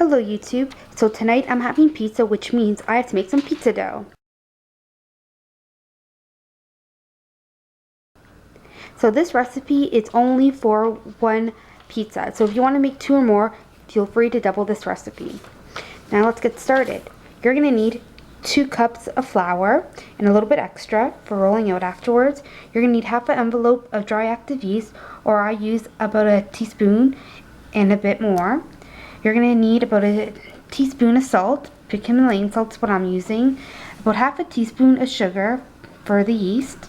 Hello YouTube. So tonight I'm having pizza, which means I have to make some pizza dough. So this recipe is only for one pizza. So if you want to make two or more, feel free to double this recipe. Now let's get started. You're going to need 2 cups of flour and a little bit extra for rolling out afterwards. You're going to need half an envelope of dry active yeast, or I use about a teaspoon and a bit more. You're going to need about a teaspoon of salt. Pick Himalayan salt's what I'm using. About half a teaspoon of sugar for the yeast.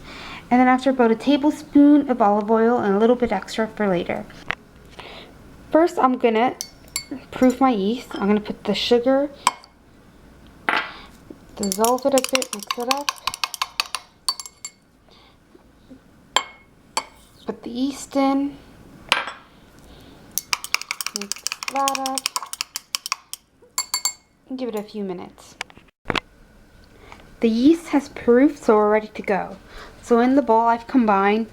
And then after, about a tablespoon of olive oil and a little bit extra for later. First, I'm going to proof my yeast. I'm going to put the sugar, dissolve it a bit, mix it up. Put the yeast in. Mix that up. And give it a few minutes. The yeast has proofed, so we're ready to go. So in the bowl I've combined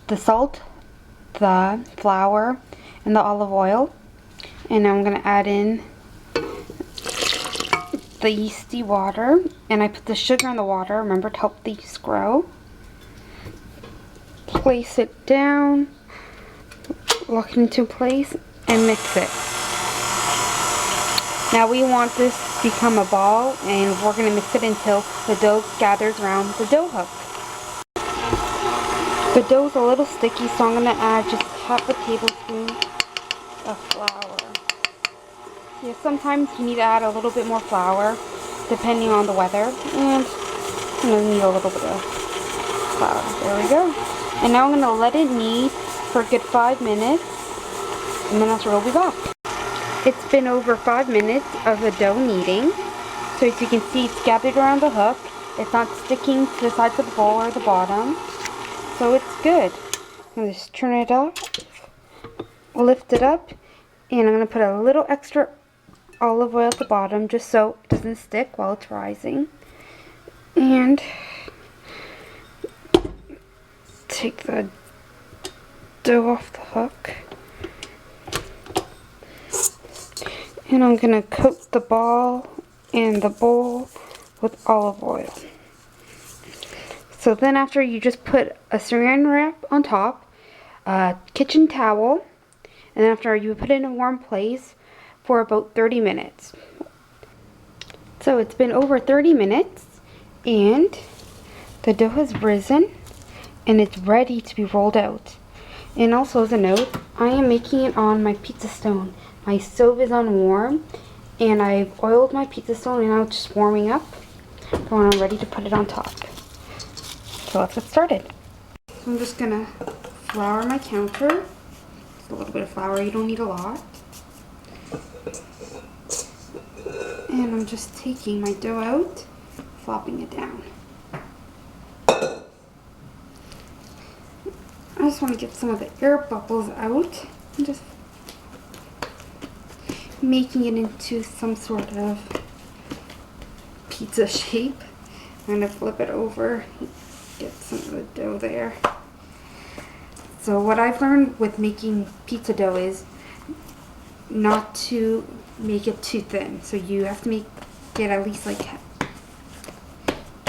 the salt, the flour, and the olive oil. And now I'm going to add in the yeasty water. And I put the sugar in the water, remember, to help the yeast grow. Place it down, lock it into place, and mix it. Now we want this to become a ball, and we're going to mix it until the dough gathers around the dough hook. The dough's a little sticky, so I'm going to add just half a tablespoon of flour. Yeah, sometimes you need to add a little bit more flour, depending on the weather, and I'm going to need a little bit of flour. There we go. And now I'm going to let it knead for a good 5 minutes, and then after we'll be back. It's been over 5 minutes of the dough kneading. So as you can see, it's gathered around the hook. It's not sticking to the sides of the bowl or the bottom. So it's good. I'm going to just turn it up, lift it up, and I'm going to put a little extra olive oil at the bottom just so it doesn't stick while it's rising. And take the dough off the hook. And I'm going to coat the ball and the bowl with olive oil. So then after, you just put a saran wrap on top, a kitchen towel, and then after, you put it in a warm place for about 30 minutes. So it's been over 30 minutes and the dough has risen and it's ready to be rolled out. And also, as a note, I am making it on my pizza stone. My stove is on warm, and I've oiled my pizza stone, and now it's just warming up for when I'm ready to put it on top. So let's get started. So I'm just gonna flour my counter. Just a little bit of flour, you don't need a lot. And I'm just taking my dough out, flopping it down. I just want to get some of the air bubbles out and just making it into some sort of pizza shape. I'm going to flip it over, get some of the dough there. So what I've learned with making pizza dough is not to make it too thin. So you have to make it at least like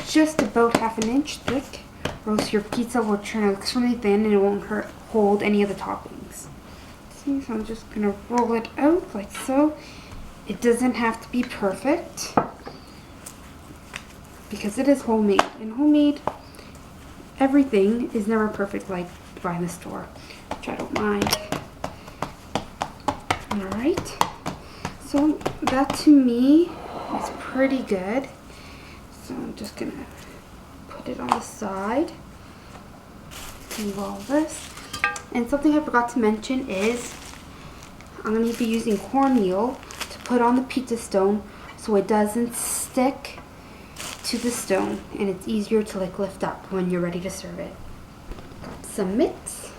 just about half an inch thick, or else your pizza will turn out extremely thin and it won't hold any of the toppings. See, so I'm just going to roll it out like so. It doesn't have to be perfect because it is homemade. And homemade, everything is never perfect like you buy in the store, which I don't mind. Alright, so that to me is pretty good. So I'm just going to put it on the side. Move all this. And something I forgot to mention is I'm going to be using cornmeal to put on the pizza stone so it doesn't stick to the stone and it's easier to like lift up when you're ready to serve it. Got some mitts.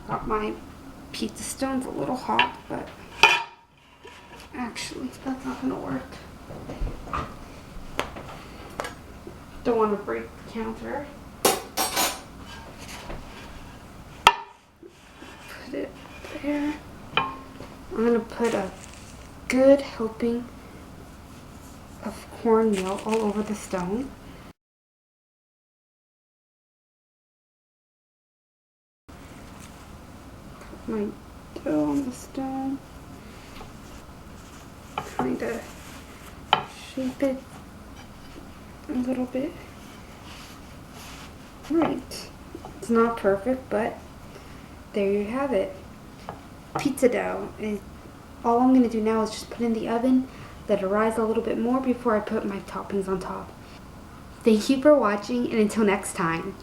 Got my pizza stone's a little hot, but actually that's not going to work. Don't want to break the counter. here. I'm going to put a good helping of cornmeal all over the stone. Put my dough on the stone. Kind of shape it a little bit. Right. It's not perfect, but there you have it. Pizza dough. And all I'm going to do now is just put in the oven, let it rise a little bit more before I put my toppings on top. Thank you for watching, and until next time.